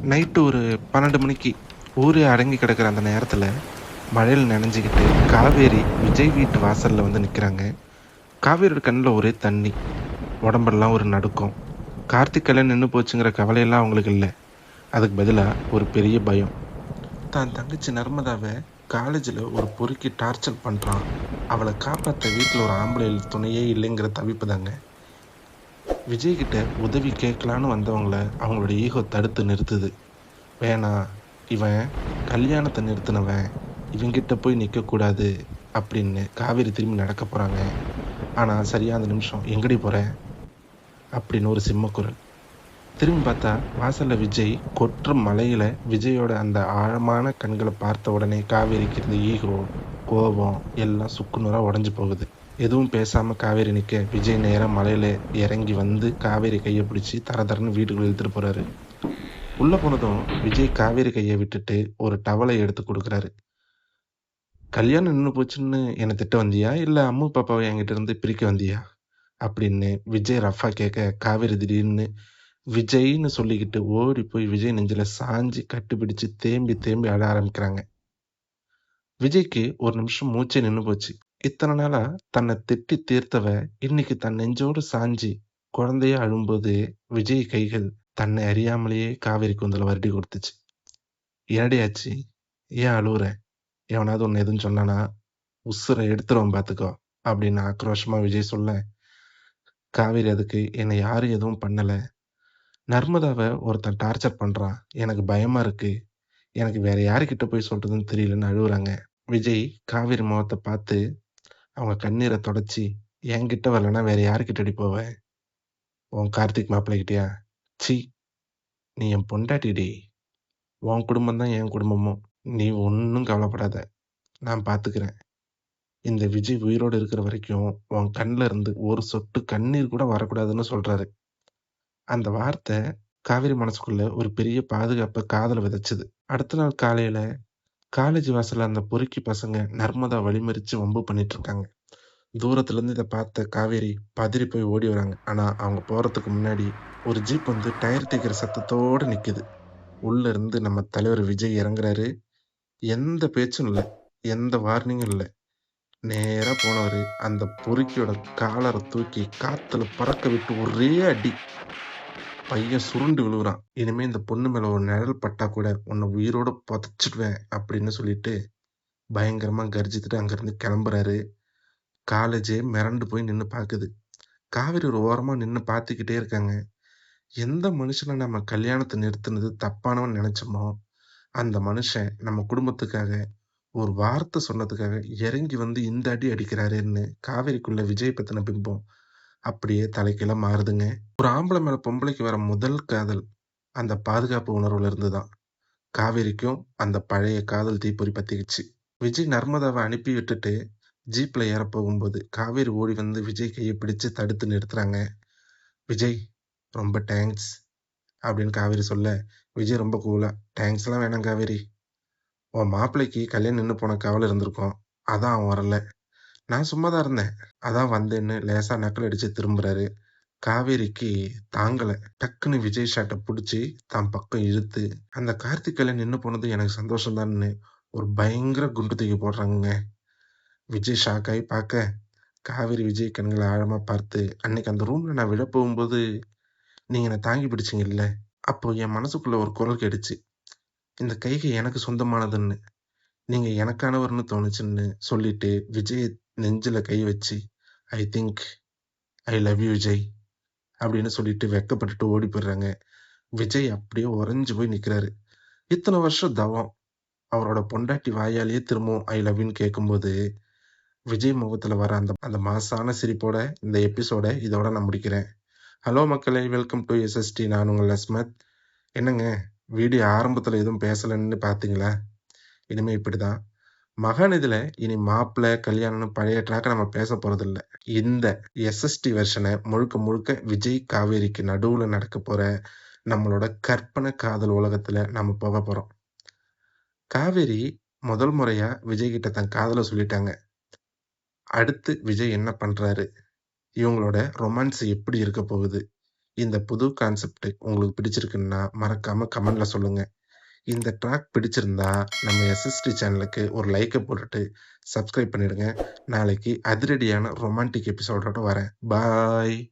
Night ஒரு 12 மணிக்கு ஊரே அடங்கி கிடக்கிற அந்த நேரத்துல, மழையில நனைஞ்சுக்கிட்டு காவேரி விஜய் வீட்டு வாசல்ல வந்து நிக்கிறாங்க. காவேரியோட கண்ணுல ஒரே தண்ணி. உடம்பெல்லாம் ஒரு நடுக்கம். கார்த்திக் கல்யாணம் நின்னு போச்சுங்கிற கவலையெல்லாம் அவங்களுக்கு இல்ல. அதுக்கு பதிலா ஒரு பெரிய பயம். தான் தங்கச்சி நர்மதாவ காலேஜ்ல ஒரு பொறுக்கி டார்ச்சர் பண்றான். அவள காப்பாத்த வீட்ல ஒரு ஆம்பளை துணையே இல்லைங்கிற தவிப்பு தாங்க. விஜய் கிட்ட உதவி கேட்கலான்னு வந்தவங்கள அவங்களோட ஈகோ தடுத்து நிறுத்துது. வேணாம். இவன் கல்யாணத்த நிறுத்துனவன். இவன்கிட்ட போய் நிக்கக்கூடாது அப்படின்னு காவேரி திரும்பி நடக்க போறாங்க. ஆனா, சரியா அந்த நிமிஷம், "எங்கடி போற?" அப்படின்னு ஒரு சிம்மக்குரல். திரும்பி பார்த்தா, வாசல்ல விஜய். கொற்ற மழையில விஜயோட அந்த ஆழமான கண்கள பார்த்த உடனே காவேரிக்கு இருந்த ஈகோ, கோபம் எல்லாம் சுக்குநூறா உடைஞ்சு போகுது. எதுவும் பேசாம காவேரி நிக்க, விஜய் நேரா மலையில இறங்கி வந்து காவேரி கைய பிடிச்சு தர தரன்னு வீட்டுக்குள்ள இழுத்துட்டு போறாரு. உள்ள போனதும் விஜய் காவேரி கைய விட்டுட்டு ஒரு டவலை எடுத்து குடுக்குறாரு. "கல்யாணம் நின்னு போச்சுன்னு என்ன திட்ட வந்தியா? இல்ல அம்மு பாப்பாவ என்கிட்ட இருந்து பிரிக்க வந்தியா?" அப்படின்னு விஜய் ரஃப்பா கேட்க, காவேரி திடீர்னு விஜய்ன்னு சொல்லிக்கிட்டு ஓடி போய் விஜய் நெஞ்சில சாஞ்சு கட்டிப்பிடிச்சு தேம்பி தேம்பி அழ ஆரம்பிக்கிறாங்க. விஜய்க்கு ஒரு நிமிஷம் மூச்சே நின்னு போச்சு. இத்தன நாளா தன்னை திட்டி தீர்த்தவ இன்னைக்கு தன் நெஞ்சோடு சாஞ்சு குழந்தையா அழும்போது விஜய் கைகள் தன்னை அறியாமலேயே காவேரி கூந்தல வருடி கொடுத்துச்சு. "என்னடி ஆச்சு? ஏன் அழுவுற? எவனாவது உன்னை எதுவும் சொன்னானா? உசுர எடுத்துருவேன் பார்த்துக்கோ" அப்படின்னு ஆக்ரோஷமா விஜய் சொல்ல, காவேரி அதுக்கு, "என்னை யாரும் எதுவும் பண்ணல. நர்மதாவ ஒருத்தன் டார்ச்சர் பண்றான். எனக்கு பயமா இருக்கு. எனக்கு வேற யாருகிட்ட போய் சொல்றதுன்னு தெரியலன்னு" அழுவுறாங்க. விஜய் காவேரி முகத்த பார்த்து அவங்க கண்ணீர தொடச்சு, "என்கிட்ட வரலன்னா வேற யார்கிட்டடி போவ? உன் கார்த்திக் மாப்பிள்ளைகிட்டயா? ச்சீ! நீ என் பொண்டாட்டிடி. உன் குடும்பம் தான் என் குடும்பமும். நீ ஒண்ணும் கவலைப்படாத. நான் பார்த்துக்கிறேன். இந்த விஜய் உயிரோட இருக்கிற வரைக்கும் உன் கண்ல இருந்து ஒரு சொட்டு கண்ணீர் கூட வரக்கூடாதுன்னு" சொல்றாரு. அந்த வார்த்தை காவேரி மனசுக்குள்ள ஒரு பெரிய பாதுகாப்ப காதுல விதைச்சுது. அடுத்த நாள் காலையில காலேஜ் வாசல்ல அந்த பொறுக்கி பசங்க நர்மதா வழிமறிச்சு வம்பு பண்ணிட்டு இருக்காங்க. தூரத்துல இருந்து இத பார்த்த காவேரி பதறி போய் ஓடி வராங்க. ஆனா அவங்க போறதுக்கு முன்னாடி ஒரு ஜீப் வந்து டயர் தேய்க்கிற சத்தத்தோட நிக்குது. உள்ள இருந்து நம்ம தலைவர் விஜய் இறங்குறாரு. எந்த பேச்சும் இல்ல. எந்த வார்னிங்கும் இல்ல. நேரா போனவரு அந்த பொறுக்கியோட காலர தூக்கி காத்துல பறக்க விட்டு ஒரே அடி. பையன் சுருண்டு விழுகுறான். "இனிமே இந்த பொண்ணு மேல ஒரு நிழல் பட்டா கூட உன்னை உயிரோட புதைச்சிடுவேன்" அப்படின்னு சொல்லிட்டு பயங்கரமா கர்ஜித்துட்டு அங்கிருந்து கிளம்புறாரு. காலேஜே மிரண்டு போய் நின்னு பாக்குது. காவேரி ஒரு ஓரமா நின்னு பாத்துக்கிட்டே இருக்காங்க. எந்த மனுஷன நம்ம கல்யாணத்த நிறுத்துனது தப்பானவன்னு நெனச்சோமோ, அந்த மனுஷன் நம்ம குடும்பத்துக்காக ஒரு வார்த்தை சொன்னதுக்காக இறங்கி வந்து இந்த அடி அடிக்கிறாரேன்னு காவேரிக்குள்ள விஜய் பத்தின பிம்பம் அப்படியே தலைகீழா மாறுதுங்க. ஒரு ஆம்பள மேல பொம்பளைக்கு வர முதல் காதல் அந்த பாதுகாப்பு உணர்வுல இருந்து தான். காவேரிக்கும் அந்த பழைய காதல் தீப்பொறி பத்திக்கிச்சு. விஜய் நர்மதாவ அனுப்பி விட்டுட்டு ஜீப்ல ஏறப் போகும்போது காவேரி ஓடி வந்து விஜய் கைய பிடிச்சு தடுத்து நிறுத்துறாங்க. "விஜய், ரொம்ப தேங்க்ஸ்" அப்படின்னு காவேரி சொல்ல, விஜய் ரொம்ப கூலா, "தேங்க்ஸ்லாம் வேணாம் காவேரி. உன் மாப்பிள்ளைக்கு கல்யாணம் நின்னு போன கவலை இருந்திருக்கும். அதான் அவன் வரல. நான் சும்மா தான் இருந்தேன். அதான் வந்தேன்னு" லேசா நக்கல் அடிச்சு திரும்புறாரு. காவேரிக்கு தாங்கல. டக்குன்னு விஜய் ஷர்ட்ட புடிச்சு தான் பக்கம் இழுத்து, "அந்த கார்த்திக் கல்யாணம் நின்னு போனது எனக்கு சந்தோஷம் தான்னு" ஒரு பயங்கர குண்டு தூக்கி போடுறாங்கங்க. விஜய் ஷாக் ஆயி பாக்க, காவேரி விஜய் கண்கள ஆழமா பார்த்து, "அன்னைக்கு அந்த ரூம்ல நான் விழப் போகும்போது, நீங்க என்ன தாங்கி பிடிச்சீங்கல்ல, அப்போ என் மனசுக்குள்ள ஒரு குரல் கேட்டுச்சு. இந்த கைக எனக்கு சொந்தமானதுன்னு. நீங்க எனக்கானவர்ன்னு தோணுச்சுன்னு" சொல்லிட்டு விஜய் நெஞ்சில கை வச்சு, "I think I love you Vijay" அப்படின்னு சொல்லிட்டு வெட்கப்பட்டுட்டு ஓடி போயிடுறாங்க. விஜய் அப்படியே உறைஞ்சு போய் நிக்கிறாரு. இத்தன வருஷம் தவம். அவரோட பொண்டாட்டி வாயாலேயே திரும்பவும் "ஐ லவ் யூன்னு" கேட்கும்போது, விஜய் முகத்துல வர அந்த அந்த மாஸான சிரிப்போட இந்த எபிசோட இதோட நான் முடிக்கிறேன். ஹலோ மக்களே! Welcome to SST. நான் உங்கள் அஸ்மத். என்னங்க, வீடியோ ஆரம்பத்துல எதுவும் பேசலன்னு பார்த்தீங்களா? இனிமே இப்படிதான். மகாநதியில இனி மாப்பிள்ளை, கல்யாணம்னு பழைய ட்ராக்க நம்ம பேச போறதில்ல. இந்த எஸ்எஸ்டி வெர்ஷன முழுக்க முழுக்க விஜய், காவேரிக்கு நடுவுல நடக்கப் போற நம்மளோட கற்பனை காதல் உலகத்துல நம்ம போகப் போறோம். காவேரி முதல் முறையா விஜய் கிட்ட தன் காதல சொல்லிட்டாங்க. அடுத்து விஜய் என்ன பண்றாரு? இவங்களோட ரொமான்ஸ் எப்படி இருக்கப் போகுது? இந்த புது கான்செப்ட் உங்களுக்கு பிடிச்சிருக்குன்னா மறக்காம கமெண்ட்ல சொல்லுங்க. இந்த ட்ராக் பிடிச்சிருந்தா நம்ம எஸ்எஸ்டி சேனலுக்கு ஒரு லைக்கை போட்டுட்டு சப்ஸ்கிரைப் பண்ணிடுங்க. நாளைக்கு அதிரடியான ரொமான்டிக் எபிசோடோட வரேன். பாய்.